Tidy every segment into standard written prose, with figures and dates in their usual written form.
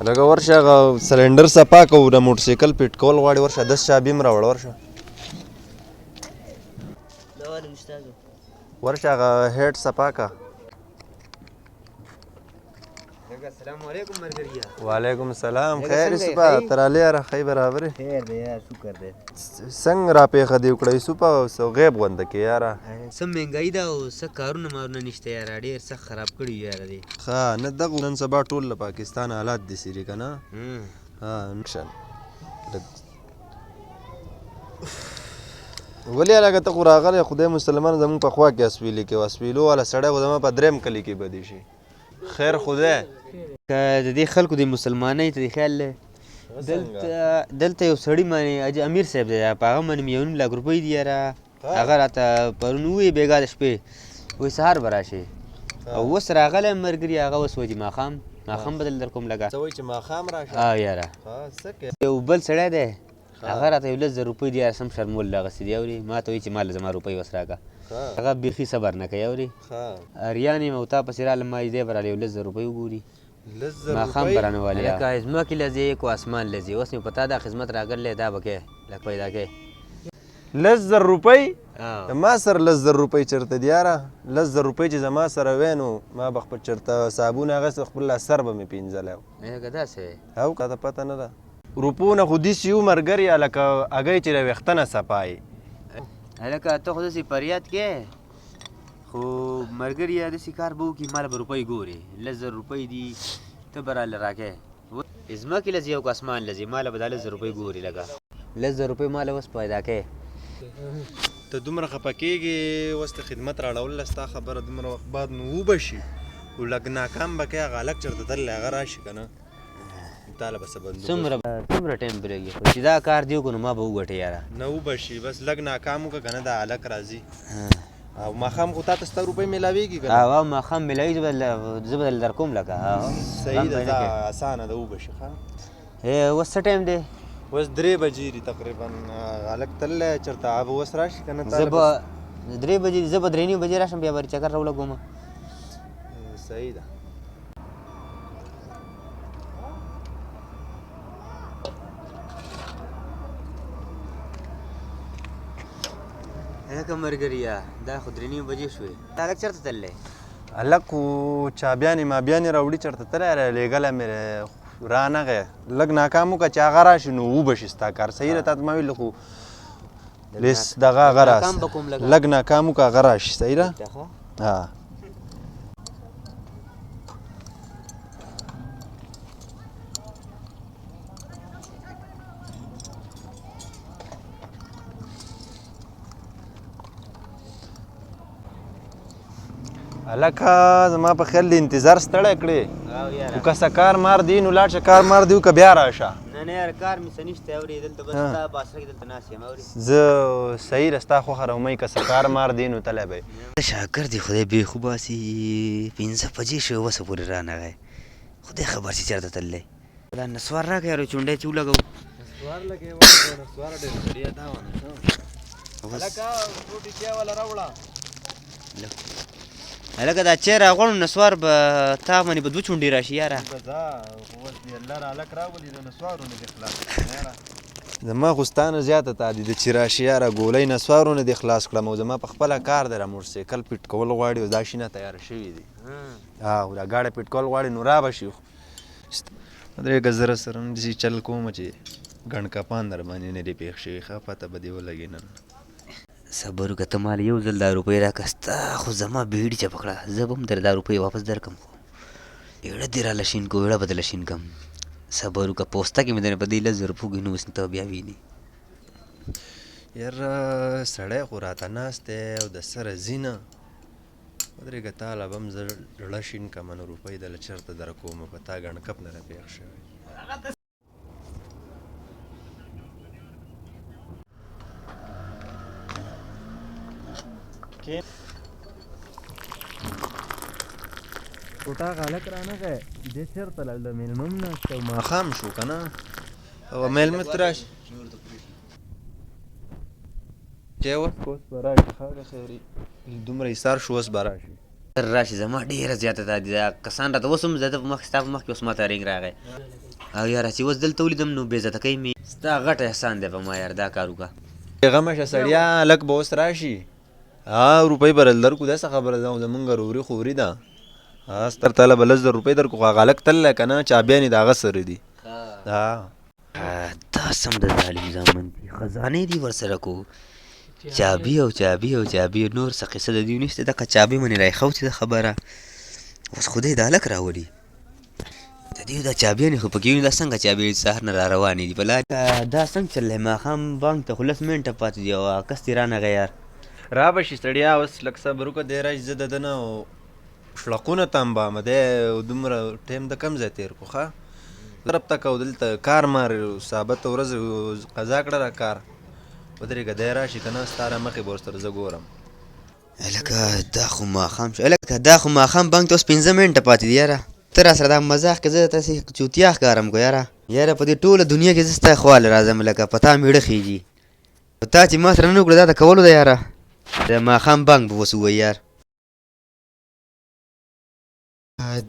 لکه ورشه هغه سلنډر صفا کوو د موټرسایکل فټ کول غواړي ورشه 10 چابي هم راوړه ورشه ورشه هغه هیډ صفا که السلام علیکم مرګریا. وعلیکم السلام. خیر یوسفه ترالی یاره ښه برابرې خیر دی یار شکر دی. څنګه راپېښه دې وکړه یوسفه څه غیب غونده کې یاره څه مهنګایي ده او څه کارونه مارونه نشته یاره ډېر سخت خراب کړي یاره دی. ښه نه دغه نن سبا ټول له پاکستان حالات دي سیري که نه نشن ولې هلکه ته خو راغلی خدای مسلمان زمونږ په خوا کې اسویلي کې اسویلو والا سړی خو زما په درېیم کلي کې بدي شي خیر خدای که د دې خلکو د مسلمانۍ ته د خیال دلته یو سړي باندې امیر صاحب دی په هغه باندې مې 1.5 لاک روپۍ دي یاره هغه راته پرون ووایي بېګا د شپې وایي سهار به راشي او اوس راغلی ملګري هغه اوس وایي چې ماښام به دلته در کوم لږه څه وایي چې ماښام راشي یاره یو بل سړی دی هغه راته 1,00,000 روپۍ دي یاره سم شرمول دغسې دی اورې ما ته وایي چې ما له زما روپۍ اوس راکړه هغه بیخي صبر نه کوي اورې اریان یم او تا پسې رالم ما دی به راله 1,00,000 روپۍ وګوري ماښام به رانه والي لکه ځمکې له ځې کو اسمان له ځې اوس مې په تا دا خدمت راغلی دا به کوې لږ پیدا کوې 1,00,000 روپۍ ما سره 1,00,000 روپۍ چېرته دي یاره 1,00,000 روپۍ چې زما سره وی نو ما به خپل چېرته صابون اخیستی خپل لا سر به مې پینځلی و لکه داسې او که ته پته نه ده روپو نه خو داسې یو ملګري لکه هګۍ چې د ویښته نه صفایي هلکه ته خو داسې فریاد کې خو ملګري داسې کار به وکړي ما له به روپۍ ګورې 1,00,000 روپۍ دي ته به راله راکې ځمکې له ځي او که اسمان له ځي ما له به دا 1,00,000 روپۍ ګوري لکه 1,00,000 روپۍ ما له اوس پیدا کوې ته دومره خفه کېږې اوس ته خدمت راړوله ستا خبره دومره وخت بعد نو وبه شي خو لږ ناکام به کوې هغه هلک چېرته تللی هغه راشي که نه تاله به څه بندوبست څومره ټایم پرېږدي خو چې دا کار دې وکړو نو ما به وګټې یاره نه وبه شي بس لږ ناکام وکړه که نه دا هلک راځي او ماښام خو تا ته ستا روپۍ میلاویږي که نه ماښام میلاوي زه به درله در کوم لکه صحیح ده دا اسانه ده وبه شي ښه اوس څه ټایم دی اوس 3 بجې دي تقریبا هلک تللی چېرته هغه اوس راشي که نه زه به 3 بجې زه به 3:30 بجې راشم بیا به چکر راولګوم صحیح ده هلکه ملګريه دا خو 3:30 بجې شوې دا هلک چېرته تللی هلک خو چابیانې مابیانې راوړي چېرته تللی لېږلی مې رانغی لږ ناکام وکړه چې هغه راشي نو وبه شي ستا کار صحیح ده تا ته ما ویل خو لیس دغه هغه راسي لږ ناکام وکړه هغه راشي صحیح ده هلکه زما په خیال د انتظار ستړی کړې خو که څه کار مار دی نو لاړ شه کار مار دی که بیا راشه نه یار کار مې څه نشته اورې دلته بس ستا باسره کې دلته ناست یم اورې زه صحیح ده ستا خوښه رومۍ که څه کار مار دی نو تلی به یې شاکر دی خدای بېخو باسي 5 بجې شوې اوسه پورې رانغی خدای خبر چې چېرته تللی دا نسوار راکړه یارو چونډی چې ولګوو نسوار لګې نسوار ډېر بډیا دا ونه هلکه روټي چای والا راوړه هلکه دا چای راغواړو نسوار به تا باندې به 2 چونډې راشي یاره اوس دې الله هلک راولي د نسوارونه دې خلاص کړم زما خو ستا نه زیاته تعدي ده چې راشي یاره ګولۍ نسوارونه دې خلاص کړم او زما په خپله کار دی را موټرسایکل فټ کول غواړي او دا شینه تیاره شوي دي او دا ګاډی فټ کول غواړي نو را به شي درېږه زره سره هم داسې چل کومه چې ګڼ کپان در باندې نه دي پېښ شوي ښه پته به دې ولګي نن صبر وکړه ته مال یو ځل دا روپۍ راکړه ستا خو زما بیړي چپه کړه زه به هم در دا روپۍ واپس درکړم خو ایړه دې راله شین کو ایړه به درله شین کړم صبر وکړه پوسته کې مې درنه په دې 1,00,000 روپۍ نو اوس ته بیا ویني یاره سړی خو راته ناست دی او د سره ځي نه ودرېږه تاله به هم زه زړه شین کړمه نو روپۍ دله چېرته در کومه په تا ګڼ کپ نه راپېښ شوی ټوټه هلک رانغی دې چېرته لاړ د مېلمه هم ناست او ماښام شو که نه او مېلمه ته راشي چای وڅښه اوس به راشي ښه خیري دومره ایثار شو اوس به راشي راشي زما ډېره زیاته دا دي دا کسان راته اوس هم زه د ستا په مخکې اوس ما ته رینګ راغی او یاره چې اوس دلته ولیدم نو بېعزته کوي مې ستا غټ احسان دی په ما یار دا کار وکړه. غمه شه سړیا لږ به اوس راشي روپۍ به درکو داسې خبره ده زمونږ روري خوري ده ستر تاله به 10,000 روپۍ درکو خو هغه هلک تللی که نه چابیان یې د هغه سره دي دا سم د ظالم زامن دي خزانې دي ورسره کو چابي او چابي او چابي نور څه قصه د دوی نشته دغه چابي منې رایښوتې ده خبره اوس خدای د هلک راولي د دوی دا چابیانې خو پکې ویني دا څنګه چابي سهار نه را روانې دي په لار دا څنګه چل دی ماښام بانک ته خو 10 منټه پاتې دي او کس دې رانغی یار را به شي ستړیا اوس لږ صبر وکړه دی راشي زه د ده نه شړقونه تنبامه دی دومره ټایم د کم ځای تېر کړو ښه طرف ته که دلته کار مار ثابته ورځ قضا کړه را کار ودرېږه دی راشي که نه ستا را مخې به ورسره زه ګورم هلکه دا خو ماښام شو هلکه دا خو ماښام بانک ته اوس 15 منټه پاتې دي یاره ته را سره دا مزاح که زه تاسې چوتیا ښکارم که یاره په دې ټوله دنیا کې زه ستا خواله راځم لکه په تا مېړه خېږي خو تا چې ما سره نه وکړه دا د کولو ده یاره د ماښام بانک به اوس ووایي یار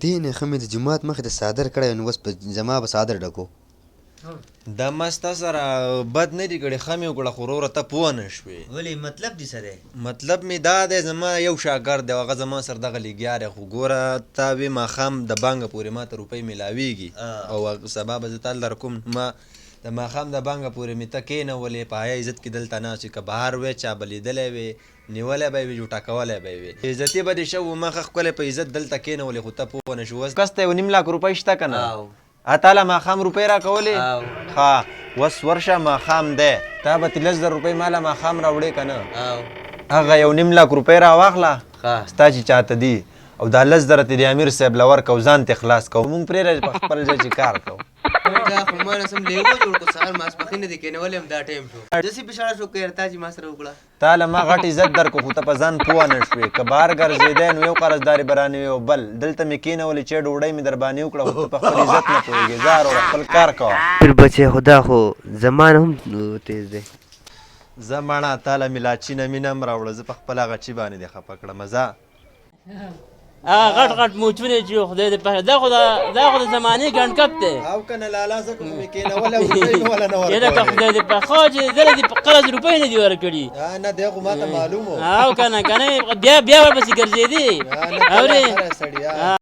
دې نه ښه مې د جومات مخې ته څادر کړی نو اوس په زما به څادر ډکو دا ما ستا سره بد نه دي کړی ښه مې وکړه خو وروره ته پوه نه شوې ولې مطلب دې څه دی مطلب مې دا دی زما یو شاګرد دی هغه زما سره دغه لګیا دی خو ګوره تا وې ماښام د بانکه پورې ما ته روپۍ میلاویږي او سبا به زه تال در کوم ما د ماښام د بانکه پورې مې ته کېنولې په حیا عزت کې دلته ناست وي که بهر وې چا به لیدلی وې نیولی به یې وي جوټه کولی به یې وي عزتي به دې شو ما ښه ښکلی په عزت دلته کېنولې خو ته پوه نه شو کس ته 1.5 لاک روپۍ شته که نه تاله ماښام روپۍ را کولې ښه اوس ورشه ماښام دی تا به 10,000 روپۍ ماله ماښام راوړې که نه هغه 1.5 لاک روپۍ را واخله ستا چې چاته دي او دا 10,000 ته د امیر صاحب له ورکړه او ځان ته خلاص کوو مونږ پرېږده په خپل ځای چې کار کوو دا خو ما نه سم لیوه جوړ کړو سهار ماسپښین دې کېنولی یم دا ټایم شو داسې بېشاړه شو که یار تا چې ما سره وکړه تا له ما غټ عزت درکړو خو ته په ځان پوه نه شوې که بهر ګرځېدی نو یو قرضداري به رانه وي او بل دلته مې کېنولې چې ډوډۍ مې در باندې وکړه خو ته په خپل عزت نه پوهېږې ځه وروره خپل کار کوه پیر بچی خو دا خو زما نه هم تیز دی زه مړه تا له مې لاچي نه مینه هم راوړه زه په خپل هغه چي باندې دې خفه کړم ځه غټ غټ موچونه چې خدای دې پخې دا خو د زمانې ګنډکپ دی او که نه لالا ځکه خو مې کېنولی او روپۍ مې وله نه یاره که خدای دې پخوا چې زره دې قرض روپۍ نه دي ورکړي نه دی خو ما ته معلوم و او که نه بیا ورپسې ګرځېدې اورې